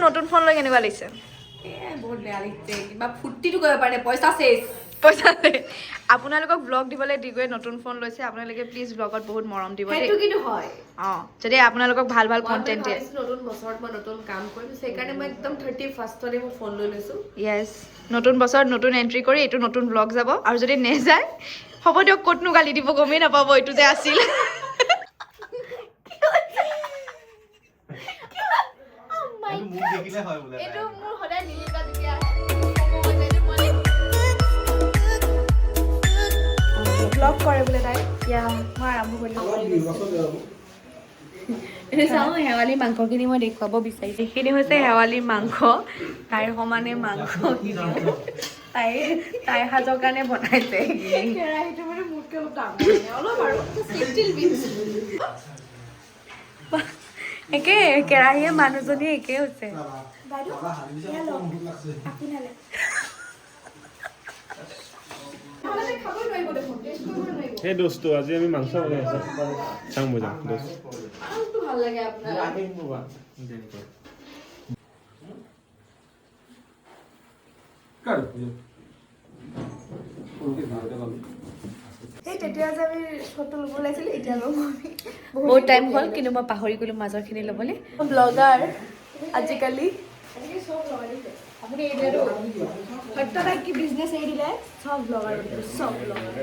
নতুন ফোন লৈ কেনেকুৱা লাগিছে? বহুত বেয়া লাগিছে, কিবা ফূৰ্তিটো কৰিব পাৰে, পইচা চেছ। পইচা আপোনালোকক ব্লগ দিবলৈ দিগৈ নতুন ফোন লৈছে, আপোনালোকে প্লিজ ব্লগত বহুত মৰম দিব দেই। সেইটো কিন্তু হয়। যদি আপোনালোকক ভাল ভাল কন্টেন্ট দিয়ে। নতুন বছৰত মই নতুন কাম কৰিম, সেইকাৰণে মই একদম 31st মই ফোন লৈ লৈছো। য়েছ, নতুন বছৰত নতুন এন্ট্ৰি কৰি এইটো নতুন ব্লগ যাব, আৰু যদি নেযায় হ'ব দিয়ক, ক'তনো গালি দিব গমেই নাপাব এইটো যে আছিল। এইটো মোৰ সদায় নিলিপা যেতিয়া ব্লগ কৰে বোলে তাই। মই আৰম্ভ কৰিলোঁ। চাওঁ, শেৱালি মাংসখিনি মই দেখুৱাব বিচাৰিছোঁ। এইখিনি হৈছে শেৱালিৰ মাংস, তাইৰ সমানে মাংস তাইৰ সাজৰ কাৰণে বনাইছে। কেৰাহীটো মানে মোতকৈ অলপ ডাঙৰ, অলপ আৰু একে কেৰাহীয়ে মানুহজনী একে হৈছে। সেই দোস্ত আজি আমি মাংস বনাই আছো, চাওঁ মজা দোস্ত। ভাল লাগে আপোনাৰ। সেই তেতিয়া যে আমি ফটো ল'ব ওলাইছিলোঁ, এতিয়া ল'ব বহুত টাইম হ'ল, কিন্তু মই পাহৰি গ'লো মাজৰখিনি ল'বলৈ। ব্লগাৰ আজিকালি আপুনি এইটো সত্যতাই কি বিজনেছ এৰি দিলে, চব ব্লগাৰ চব ব্লগাৰ।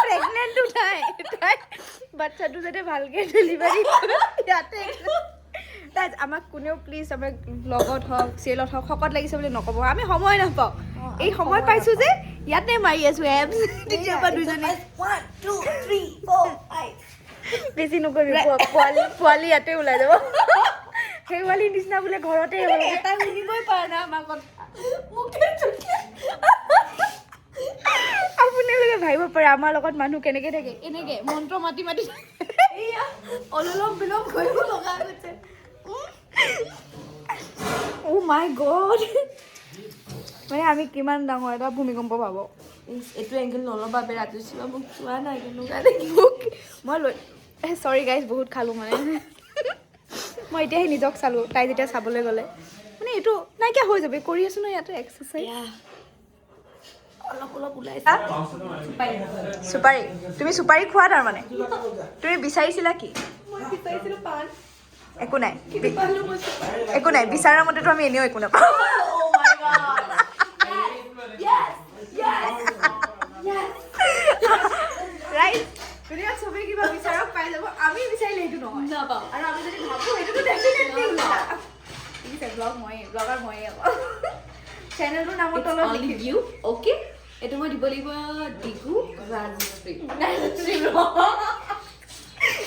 প্ৰেগনেণ্টটো নাই, তাই বাচ্ছাটো যাতে ভালকৈ ডেলিভাৰী ইয়াতে তাই আমাক কোনেও প্লিজ আমাক ব্লগত হওক চিৰিয়েলত হওক শকত লাগিছে বুলি নক'ব, আমি সময় নাপাওঁ। এই সময় পাইছোঁ যে ইয়াতে মাৰি আছোঁ এপছ, তেতিয়াৰ পৰা দুজনী 1 2 3 4 5 বেছি নকৰিবি, পোৱালি ইয়াতে ওলাই যাব। সেই পোৱালিৰ নিচিনা বোলে ঘৰতে এটা শুনিবই পৰা নাই আমাৰ কথা। আপোনালোকে ভাবিব পাৰে আমাৰ লগত মানুহ কেনেকে থাকে, এনেকে মন্ত্ৰ মাতি মাতি অলপ বিলম কৰিব লগা হৈছে। অ' মাই গড, মানে আমি কিমান ডাঙৰ এটা ভূমিকম্প পাব। এইটো এংগল নল'বা, ৰাতিপুৱা মোক চোৱা নাই কিন্তু মই চৰি গাইজ, বহুত খালোঁ মানে। মই এতিয়াহে নিজক চালোঁ, তাই যেতিয়া চাবলৈ গ'লে মানে এইটো নাইকিয়া হৈ যাবে। কৰি আছোঁ ন ইয়াতে এক্সাৰচাইজ। অলপ অলপ ওলাইছে। চুপাৰী, তুমি চুপাৰী খোৱা তাৰমানে? তুমি বিচাৰিছিলা কি? একো নাই, একো নাই, বিচৰাৰ মতেতো আমি এনেও একো নাপাওঁ। ৰাইট, দুনিয়াত চবেই কিবা বিচাৰক পাই যাব, আমি বিচাৰিলে সেইটো নহয় নাপাওঁ। আৰু আমি যদি ভাবোঁ সেইটোতো ডেফিনেটলি ওলাব। ঠিক আছে, ব্লগাৰ ময়ে আকৌ। চেনেলটোৰ নামৰ তলত লিখি অ'কে, এইটো মই দিব লাগিব ডিগু ৰাজশ্ৰী।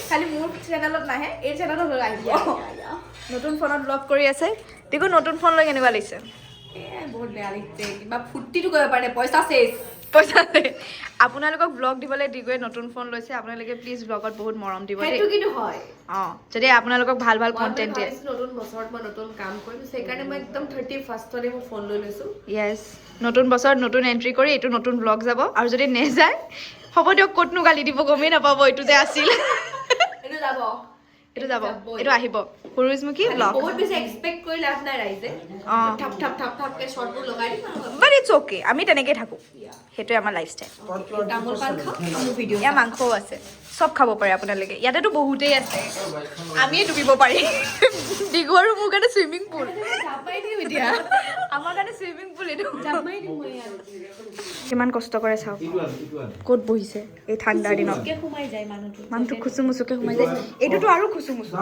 খালি মোৰ চেনেলত নাহে, এই চেনেলত আহিব। নতুন ফোনত ব্লগ কৰি আছে। দেখো নতুন ফোন লৈ কেনেকুৱা লাগিছে? বহুত বেয়া লাগিছে, কিবা ফূৰ্তিটো কৰিব পাৰে, পইচা চেছ। পইচা আপোনালোকক ব্লগ দিবলৈ দিগৈ নতুন ফোন লৈছে, আপোনালোকে প্লিজ ব্লগত বহুত মৰম দিব দেই। সেইটো কিন্তু হয়। যদি আপোনালোকক ভাল ভাল কন্টেন্ট দিয়ে। নতুন বছৰত মই নতুন কাম কৰিম, সেইকাৰণে মই একদম 31st মই ফোন লৈ লৈছো। য়েছ, নতুন বছৰত নতুন এন্ট্ৰি কৰি এইটো নতুন ব্লগ যাব, আৰু যদি নেযায় হ'ব দিয়ক, ক'তনো গালি দিব গমেই নাপাব এইটো যে আছিল। এইটো যাব, এইটো আহিব সূৰুযমুখী ব্লগ। বহুত বেছি এক্সপেক্ট কৰি লাভ নাই ৰাইজে। ঠাপ ঠাপ ঠাপ ঠাপকে শ্বৰ্টবোৰ লগাই দিম। বাট ইটছ অ'কে, আমি তেনেকৈ থাকোঁ, সেইটোৱে আমাৰ লাইফষ্টাইল। তামোল পাণ খাওঁ, মোৰ ভিডিঅ' ইয়াৰ মাংসও আছে, চব খাব পাৰে আপোনালোকে। ইয়াতেতো বহুতেই আছে, আমিয়ে ডুবিব পাৰি। ডিগু আৰু মোৰ কাৰণে চুইমিং পুল, এতিয়া আমাৰ কাৰণে চুইমিং পুল এইটো। জাপাই দিম মই ইয়াত। কিমান কষ্ট কৰে চাওক, ক'ত বহিছে এই ঠাণ্ডাৰ দিনত। সোমাই যায় মানুহটো খুচুমুচুকে সোমাই যায়, এইটোতো আৰু খুচুমুচু।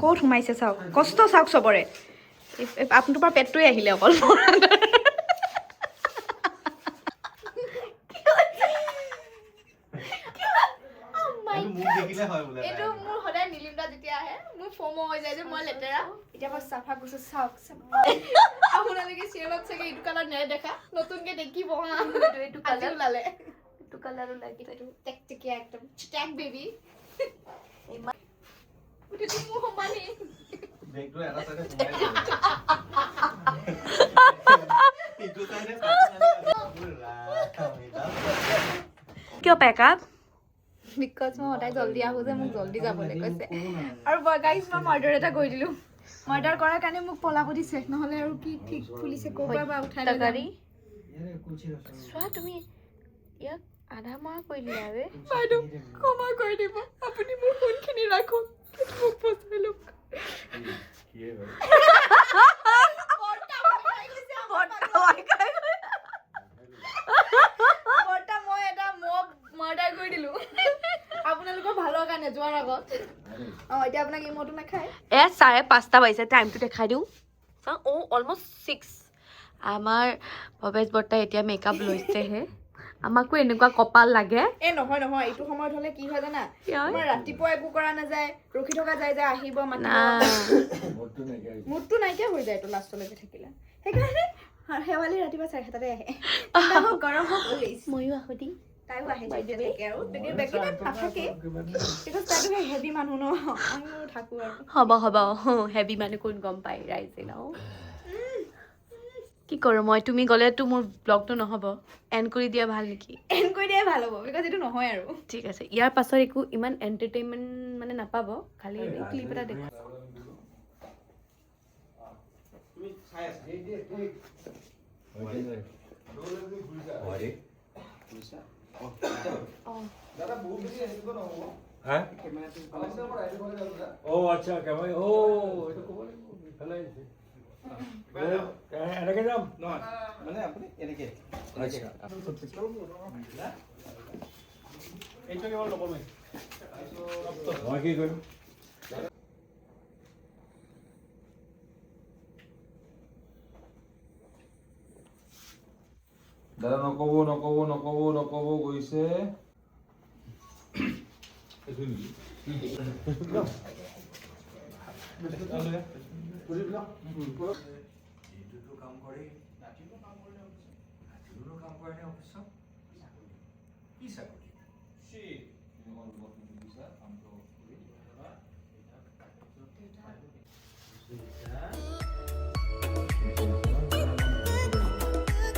ক'ত সোমাইছে চাওক, কষ্ট চাওক চবৰে। আপোনাৰ পেটটোৱে আহিলে অকল। এইটো মোৰ সদায় নিলিমা যেতিয়া আহে, মোৰ ফমো হৈ যায় যে মই লেতেৰা। এতিয়া মই চাফা কৰিছো, চাওক আপোনালোকে চিৰিয়েলত চাগে এইটো কালাৰ নাই দেখা, নতুনকে দেখিব। এইটো কালাৰ ওলালে, এইটো কালাৰ ওলাইছে, এইটো টেকটেকিয়া একদম টেক বেবী। এইটো মোৰ সমানেই। কিয় পেকআপ? বিকজ মই সদায় জল্দি আহোঁ যে মোক জল্দি যাবলৈ কৈছে আৰু গাইজ মই মাৰ্ডাৰ এটা কৰি দিলোঁ মাৰ্ডাৰ কৰাৰ কাৰণে মোক পলাব দিছে নহ'লে আৰু কি ঠিক পুলিচে ক'ৰবাৰ পৰা উঠাই লৈ গাড়ী চোৱা তুমি ইয়াক আধা মৰা কৰি দিলা বে বাইদেউ ক্ষমা কৰি দিব আপুনি মোৰ ফোনখিনি ৰাখক মোক বচাই লওক মই এটা মব মাৰ্ডাৰ কৰি দিলোঁ আপোনালোকৰ ভালৰ কাৰণে যোৱাৰ আগত এতিয়া আপোনাক ইমোটো নাখায় 5:30 বাজিছে টাইমটো দেখাই দিওঁ অলমষ্ট 6 আমাৰ ভৱেশ বৰ্তাই এতিয়া মেকআপ লৈছেহে আমাকো এনেকুৱা কপাল লাগে নহয় এইটো সময়ত হ'লে কি হয় জানা আমাৰ ৰাতিপুৱা একো কৰা নাযায় ৰখি থকা যায় যে আহিব মাতিব মুডটো নাইকিয়া হৈ যায় এইটো লাষ্টলৈকে থাকিলে সেইকাৰণে শেৱালি ৰাতিপুৱা 7:30 আহে গৰম হওক ময়ো আহো দি তাইও আহে আৰু বেগী নাথাকে বিকজ তাইতো হেভি মানুহ ন আমিও থাকোঁ আৰু হ'ব হেভি মানুহ কোন গম পায় ৰাইজে ন কি কৰোঁ মই তুমি গ'লেতো মোৰ ব্লগটো নহ'ব এণ্ড কৰি দিয়া ভাল নেকি এণ্ড কৰি দিয়াই ভাল হ'ব বিকজ এইটো নহয় আৰু ঠিক আছে ইয়াৰ পাছত একো ইমান এণ্টাৰটেইনমেণ্ট মানে নাপাব খালি ক্লিপ এটা দেখুৱা আচ্ছা কেমেৰা এইটো ক'ব লাগিব ইফালে আহিছে এনেকে যাম মানে আপুনি এনেকে এইটো কেৱল নকমে মই কি কৰিম দাদা নকব গৈছে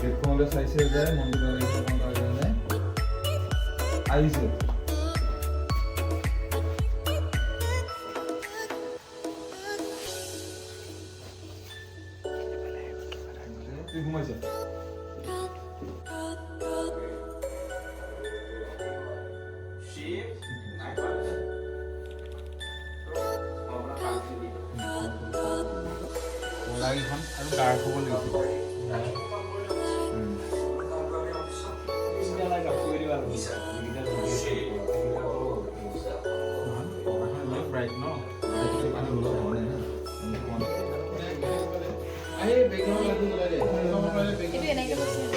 প্লেটফৰ্মলৈ চাইছে যে মন্দিৰৰ কাৰণে আহিছে সোমাইছে লাইনখন আৰু গাৰ হ'ব লাগিব ব্ৰাইট ন এইটো এনেকৈ বস্তু